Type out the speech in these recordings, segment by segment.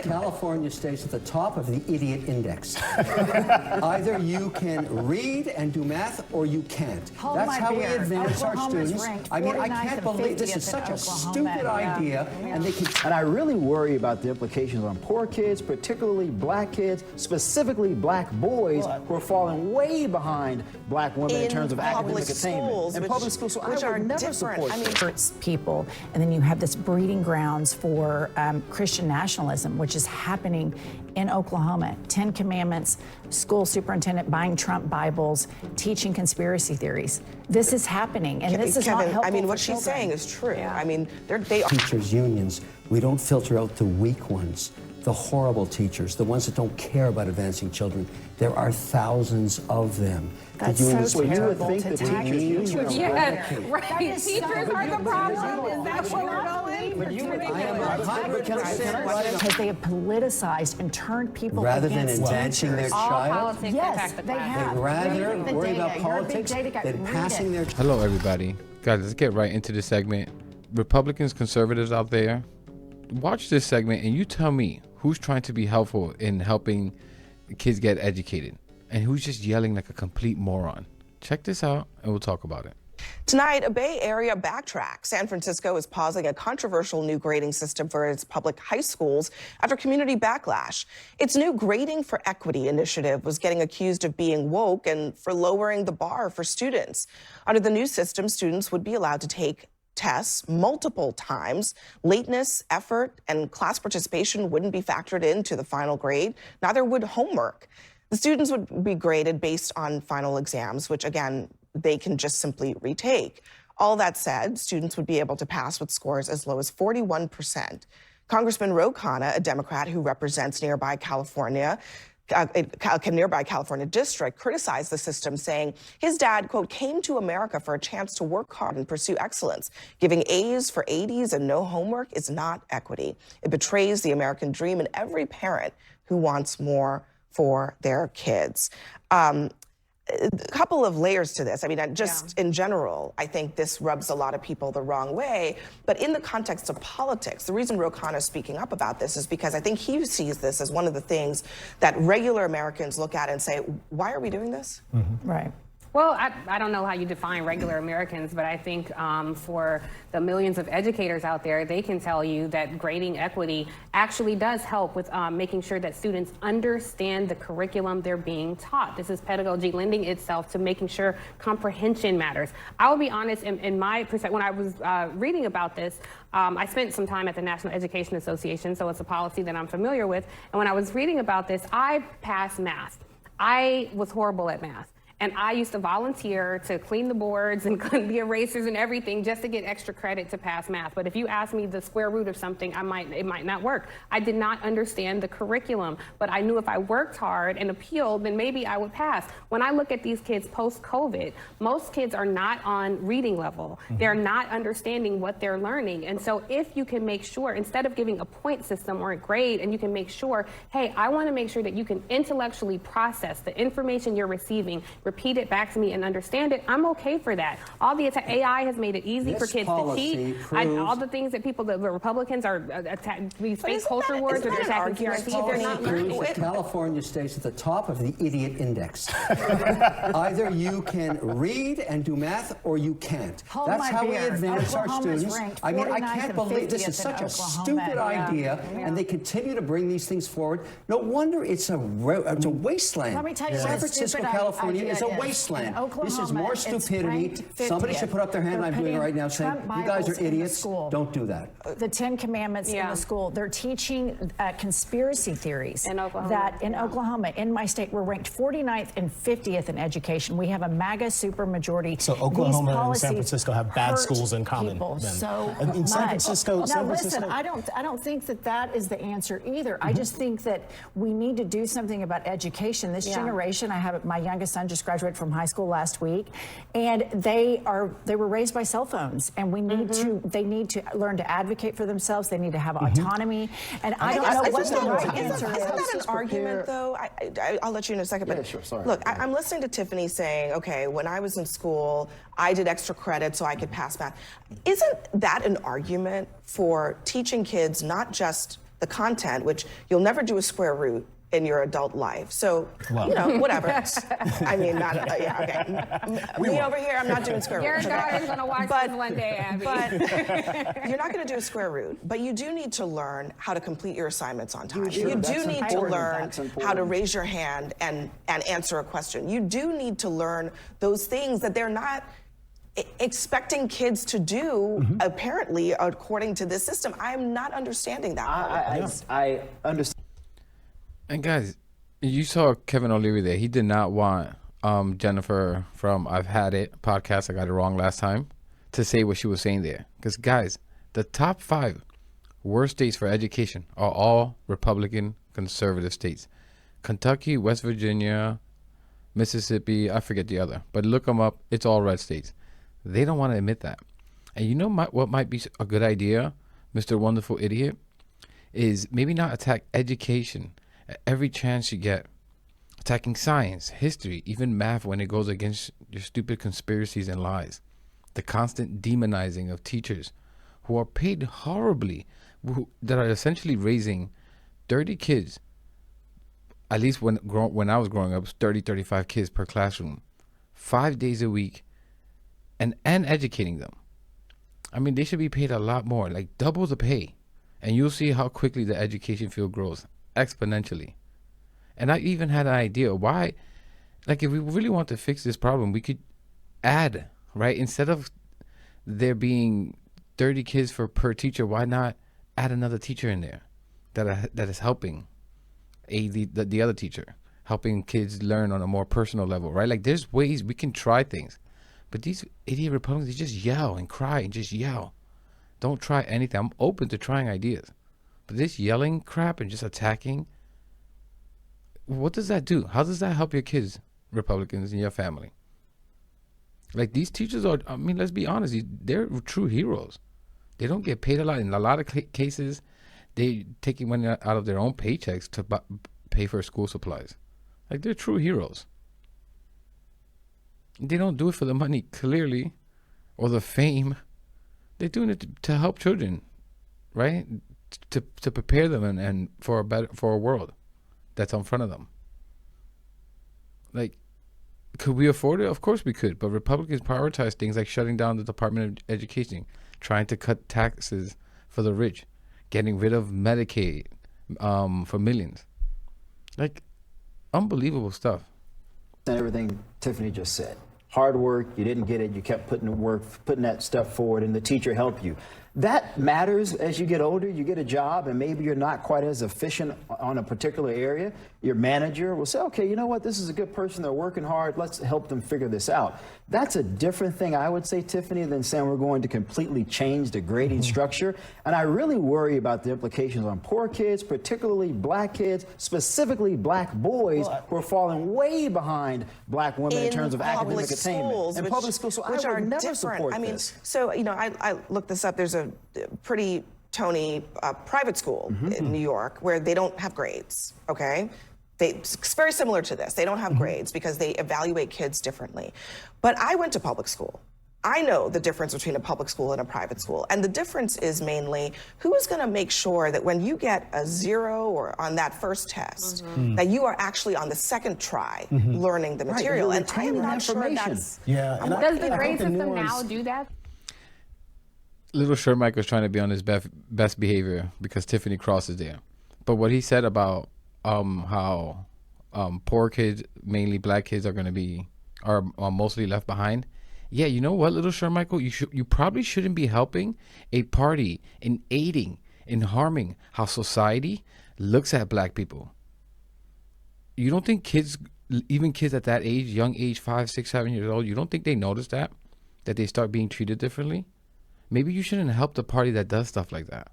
California stays at the top of the idiot index. Either you can read and do math, or you can't. That's how we advance our students. I mean, I can't believe this is such a stupid idea, and they can. And I really worry about the implications on poor kids, particularly black kids, specifically black boys, who are falling way behind black women in terms of academic attainment. In public schools, which are never support. I mean, hurts people, and then you have this breeding grounds for Christian nationalism, which is happening in Oklahoma. 10 Commandments, school superintendent buying Trump Bibles, teaching conspiracy theories. This is happening, and this is not helpful. I mean, what she's saying is true. Yeah. I mean, they are. Teachers' unions, we don't filter out the weak ones, the horrible teachers, the ones that don't care about advancing children. There are thousands of them. That's so terrible to teachers' unions. Yeah, right. Teachers are the problem. Is that what we're going? Because they have politicized and turned people rather than against advancing their child. Yes, they have. They'd rather worry about politics than passing their. Hello, everybody. Guys, let's get right into the segment. Republicans, conservatives out there, watch this segment and you tell me who's trying to be helpful in helping kids get educated and who's just yelling like a complete moron. Check this out and we'll talk about it. Tonight, a Bay Area backtrack. San Francisco is pausing a controversial new grading system for its public high schools after community backlash. Its new Grading for Equity initiative was getting accused of being woke and for lowering the bar for students. Under the new system, students would be allowed to take tests multiple times. Lateness, effort, and class participation wouldn't be factored into the final grade. Neither would homework. The students would be graded based on final exams, which, again, they can just simply retake. All that said, students would be able to pass with scores as low as 41%. Congressman Ro Khanna, a Democrat who represents nearby California district, criticized the system, saying his dad, quote, came to America for a chance to work hard and pursue excellence. Giving A's for 80s and no homework is not equity. It betrays the American dream and every parent who wants more for their kids. A couple of layers to this. I mean, in general, I think this rubs a lot of people the wrong way. But in the context of politics, the reason Ro Khanna is speaking up about this is because I think he sees this as one of the things that regular Americans look at and say, why are we doing this? Mm-hmm. Right. Well, I don't know how you define regular Americans, but I think for the millions of educators out there, they can tell you that grading equity actually does help with making sure that students understand the curriculum they're being taught. This is pedagogy lending itself to making sure comprehension matters. I will be honest, in my perspective, when I was reading about this, I spent some time at the National Education Association, so it's a policy that I'm familiar with. And when I was reading about this, I passed math. I was horrible at math. And I used to volunteer to clean the boards and clean the erasers and everything just to get extra credit to pass math. But if you ask me the square root of something, it might not work. I did not understand the curriculum, but I knew if I worked hard and appealed, then maybe I would pass. When I look at these kids post-COVID, most kids are not on reading level. They're not understanding what they're learning. And so if you can make sure, instead of giving a point system or a grade, and you can make sure, hey, I want to make sure that you can intellectually process the information you're receiving, repeat it back to me and understand it, I'm okay for that. All the AI has made it easy for kids to cheat. All the things that the Republicans are attacking, these fake culture wars, or they're attacking CRT, they're not learning. California stays at the top of the idiot index. Either you can read and do math, or you can't. That's how we advance our students. I mean, I can't believe this is such a stupid idea, and they continue to bring these things forward. No wonder it's a wasteland. Let me tell you, San Francisco, California is a wasteland. This is more stupidity. Somebody should put up their hand. I'm doing it right now, saying, you guys are idiots. Don't do that. The 10 Commandments in the school, they're teaching conspiracy theories. In Oklahoma. That in Oklahoma, in my state, we're ranked 49th and 50th in education. We have a MAGA supermajority. So Oklahoma and San Francisco have bad schools in common. So in San Francisco, now listen, I don't think that is the answer either. I just think that we need to do something about education. This generation, my youngest son just graduated from high school last week, and they were raised by cell phones, and we need they need to learn to advocate for themselves. They need to have autonomy, and I don't know what the right answer is. Isn't that an argument, though? I'll let you in a second, but yeah, sure, sorry. Look, I'm listening to Tiffany saying, okay, when I was in school, I did extra credit so I could pass math. Isn't that an argument for teaching kids not just the content, which you'll never do a square root in your adult life. So, you know, whatever. I mean, not, yeah, okay. Me over here, I'm not doing square root. Your daughter's going to watch this one day, Abby. But you're not going to do a square root, but you do need to learn how to complete your assignments on time. You do need to learn how to raise your hand and answer a question. You do need to learn those things that they're not expecting kids to do, apparently, according to this system. I'm not understanding that. I understand. And guys, you saw Kevin O'Leary there. He did not want Jennifer from I've Had It podcast, I got it wrong last time, to say what she was saying there. Because guys, the top 5 worst states for education are all Republican conservative states. Kentucky, West Virginia, Mississippi, I forget the other. But look them up. It's all red states. They don't want to admit that. And you know what might be a good idea, Mr. Wonderful Idiot, is maybe not attack education at every chance you get. Attacking science, history, even math when it goes against your stupid conspiracies and lies. The constant demonizing of teachers who are paid horribly, that are essentially raising 30 kids. At least when I was growing up, it was 30, 35 kids per classroom, 5 days a week, and educating them. I mean, they should be paid a lot more, like double the pay. And you'll see how quickly the education field grows, exponentially. And I even had an idea why, like if we really want to fix this problem, we could add, right? Instead of there being 30 kids per teacher, why not add another teacher in there that is helping the other teacher, helping kids learn on a more personal level, right? Like there's ways we can try things. But these idiot Republicans, they just yell and cry and just yell. Don't try anything. I'm open to trying ideas. But this yelling crap and just attacking, what does that do? How does that help your kids, Republicans, and your family? Like these teachers are, I mean, let's be honest, they're true heroes. They don't get paid a lot. In a lot of cases, they taking money out of their own paychecks to pay for school supplies. Like they're true heroes. They don't do it for the money, clearly, or the fame. They're doing it to help children, right? To prepare them and for a world that's in front of them. Like, could we afford it? Of course we could. But Republicans prioritize things like shutting down the Department of Education, trying to cut taxes for the rich, getting rid of Medicaid for millions. Like, unbelievable stuff. Everything Tiffany just said. Hard work, you didn't get it, you kept putting that stuff forward, and the teacher helped you. That matters as you get older. You get a job, and maybe you're not quite as efficient on a particular area. Your manager will say, okay, you know what, this is a good person, they're working hard, let's help them figure this out. That's a different thing, I would say, Tiffany, than saying we're going to completely change the grading structure. And I really worry about the implications on poor kids, particularly black kids, specifically black boys, who are falling way behind black women in terms of academic attainment. In public schools, so I would never support this. So, you know, I looked this up. There's a pretty Tony private school in New York where they don't have grades, okay? It's very similar to this. They don't have grades because they evaluate kids differently. But I went to public school. I know the difference between a public school and a private school. And the difference is mainly who is going to make sure that when you get a 0 or on that first test, that you are actually on the second try learning the material. And I am not sure that's... Yeah. Does the grade system now do that? Little Shirt Mike was trying to be on his best behavior because Tiffany Cross is there. But what he said about how poor kids, mainly black kids, are mostly left behind. Yeah, you know what, Little Shirt Michael, you probably shouldn't be helping a party in aiding in harming how society looks at black people. You don't think kids, even kids at that age, young age, 5, 6, 7 years old, you don't think they notice that they start being treated differently? Maybe you shouldn't help the party that does stuff like that.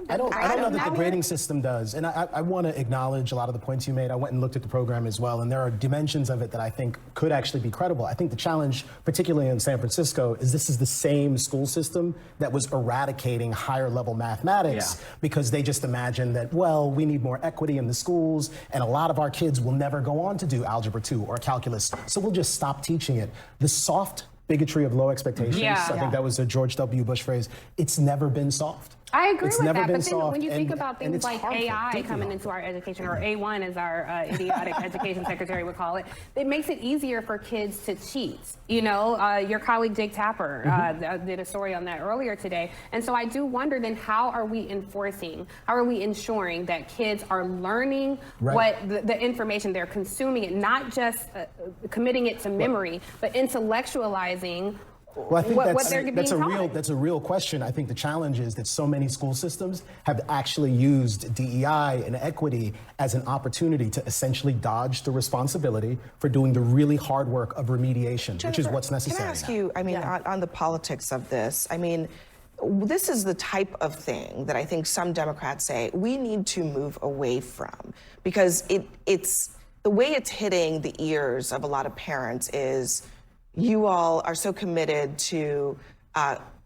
I don't know that the grading system does. And I want to acknowledge a lot of the points you made. I went and looked at the program as well, and there are dimensions of it that I think could actually be credible. I think the challenge, particularly in San Francisco, is this is the same school system that was eradicating higher level mathematics because they just imagined that, well, we need more equity in the schools, and a lot of our kids will never go on to do Algebra 2 or calculus, so we'll just stop teaching it. The soft bigotry of low expectations. Yeah. I think that was a George W. Bush phrase. It's never been solved. I agree It's with never that, been but then soft, when you think and- about and things it's like harmful, AI deeply coming into our education, or A1 as our idiotic education secretary would call it, it makes it easier for kids to cheat. You know, your colleague Jake Tapper did a story on that earlier today. And so I do wonder then, how are we ensuring that kids are learning what the information they're consuming, it, not just committing it to memory, but intellectualizing Well, I think what they're being taught. that's a real question. I think the challenge is that so many school systems have actually used DEI and equity as an opportunity to essentially dodge the responsibility for doing the really hard work of remediation, which is what's necessary. Can I ask now. you, I mean, on the politics of this, I mean, this is the type of thing that I think some Democrats say we need to move away from, because it's the way it's hitting the ears of a lot of parents is, you all are so committed to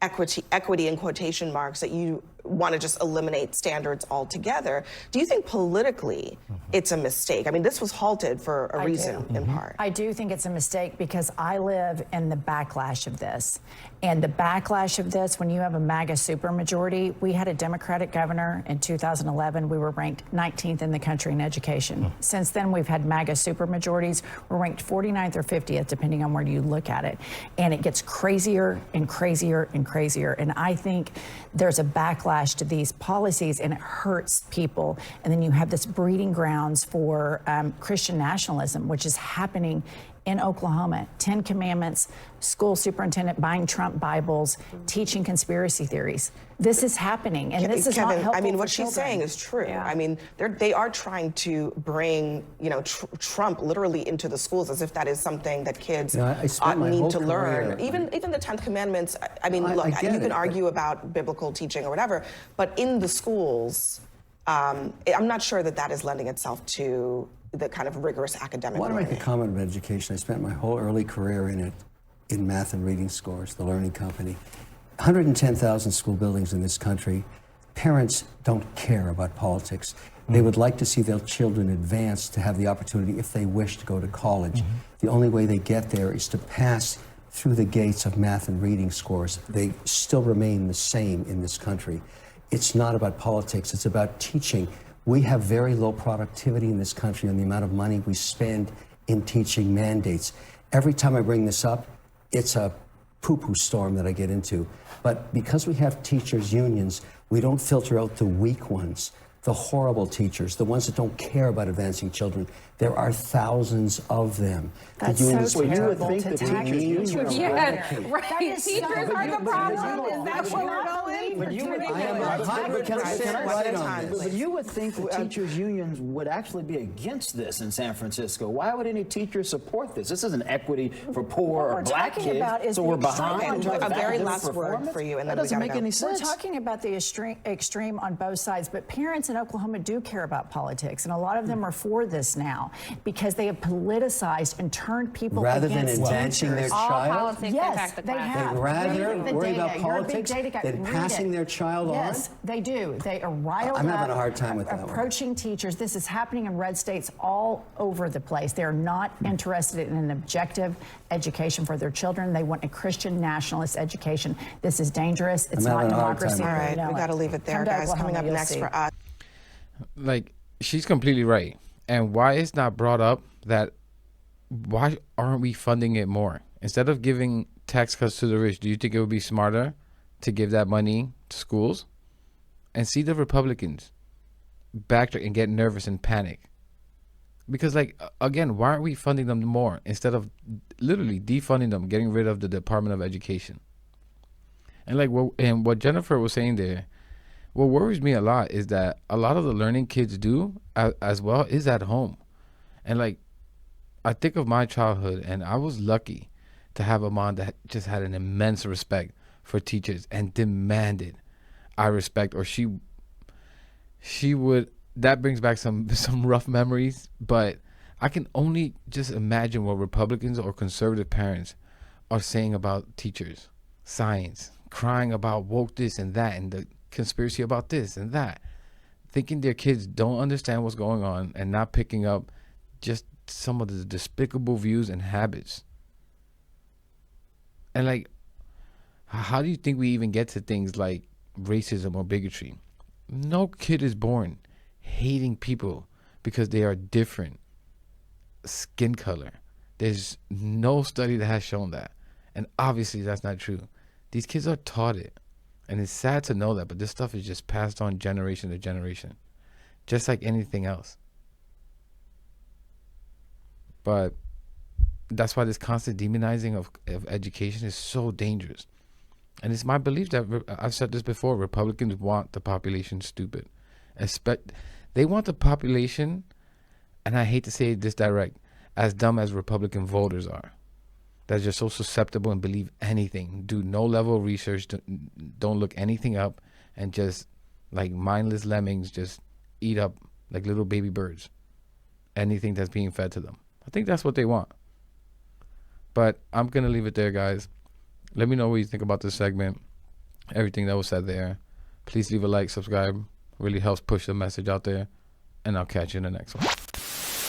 equity in quotation marks that you want to just eliminate standards altogether. Do you think politically it's a mistake? I mean, this was halted for a reason in part. I do think it's a mistake because I live in the backlash of this. And the backlash of this, when you have a MAGA supermajority, we had a Democratic governor in 2011. We were ranked 19th in the country in education. Since then, we've had MAGA supermajorities. We're ranked 49th or 50th, depending on where you look at it. And it gets crazier and crazier and crazier. And I think there's a backlash to these policies, and it hurts people. And then you have this breeding grounds for Christian nationalism, which is happening in Oklahoma. 10 Commandments, school superintendent buying Trump Bibles, teaching conspiracy theories. This is happening, and this is not Kevin, helpful I mean, for what she's children. saying is true. Yeah. I mean, they are trying to bring, you know, Trump literally into the schools, as if that is something that kids need to learn. Even the 10th Commandments. I mean, look, you can argue about biblical teaching or whatever, but in the schools, I'm not sure that is lending itself to the kind of rigorous academic I want to learning. make a comment about education. I spent my whole early career in it, in math and reading scores, the learning company. 110,000 school buildings in this country. Parents don't care about politics. They would like to see their children advance to have the opportunity, if they wish, to go to college. The only way they get there is to pass through the gates of math and reading scores. They still remain the same in this country. It's not about politics, it's about teaching. We have very low productivity in this country on the amount of money we spend in teaching mandates. Every time I bring this up, it's a poo-poo storm that I get into. But because we have teachers' unions, we don't filter out the weak ones, the horrible teachers, the ones that don't care about advancing children. There are thousands of them. That's so you would terrible think to the tackle teachers' unions teachers. would Yeah, right. That is Teachers so- are the problem. Is that where we're going? But you would, I am 100% right on this. But you would think the teachers' unions would actually be against this in San Francisco. Why would any teacher support this? This isn't equity for poor or black kids, so we're behind. A very last word for you, and that then we doesn't gotta make go. any We're sense. talking about the extreme on both sides, but parents in Oklahoma do care about politics, and a lot of them are for this now because they have politicized and turned people Rather than against advancing their teachers. All child, politics Yes, impact the they class. have. they'd rather Read the worry data. about You're a big politics data guy. than Read passing it. their child on. Yes, they do. They are riled I'm up. having a hard time with that one. Approaching teachers. This is happening in red states all over the place. They are not interested in an objective education for their children. They want a Christian nationalist education. This is dangerous. It's I'm not having a hard democracy. time. All right, We know we got to it. leave it there, Come to guys. Coming Oklahoma, up you'll next see. for us. Like, she's completely right. And why it's not brought up that why aren't we funding it more? Instead of giving tax cuts to the rich, do you think it would be smarter to give that money to schools? And see the Republicans backtrack and get nervous and panic. Because, like, again, why aren't we funding them more instead of literally defunding them, getting rid of the Department of Education? And like what Jennifer was saying there, what worries me a lot is that a lot of the learning kids do as well is at home. And like, I think of my childhood, and I was lucky to have a mom that just had an immense respect for teachers and demanded I respect, or she would. That brings back some rough memories, but I can only just imagine what Republicans or conservative parents are saying about teachers, science, crying about woke this and that, and the conspiracy about this and that, thinking their kids don't understand what's going on and not picking up just some of the despicable views and habits. And like, how do you think we even get to things like racism or bigotry? No kid is born hating people because they are different skin color. There's no study that has shown that. And obviously that's not true. These kids are taught it. And it's sad to know that, but this stuff is just passed on generation to generation, just like anything else. But that's why this constant demonizing of education is so dangerous. And it's my belief that, I've said this before, Republicans want the population stupid. They want the population, and I hate to say it this direct, as dumb as Republican voters are. That's just so susceptible and believe anything. Do no level of research, don't look anything up, and just like mindless lemmings just eat up like little baby birds anything that's being fed to them. I think that's what they want. But I'm going to leave it there, guys. Let me know what you think about this segment, everything that was said there. Please leave a like, subscribe. Really helps push the message out there. And I'll catch you in the next one.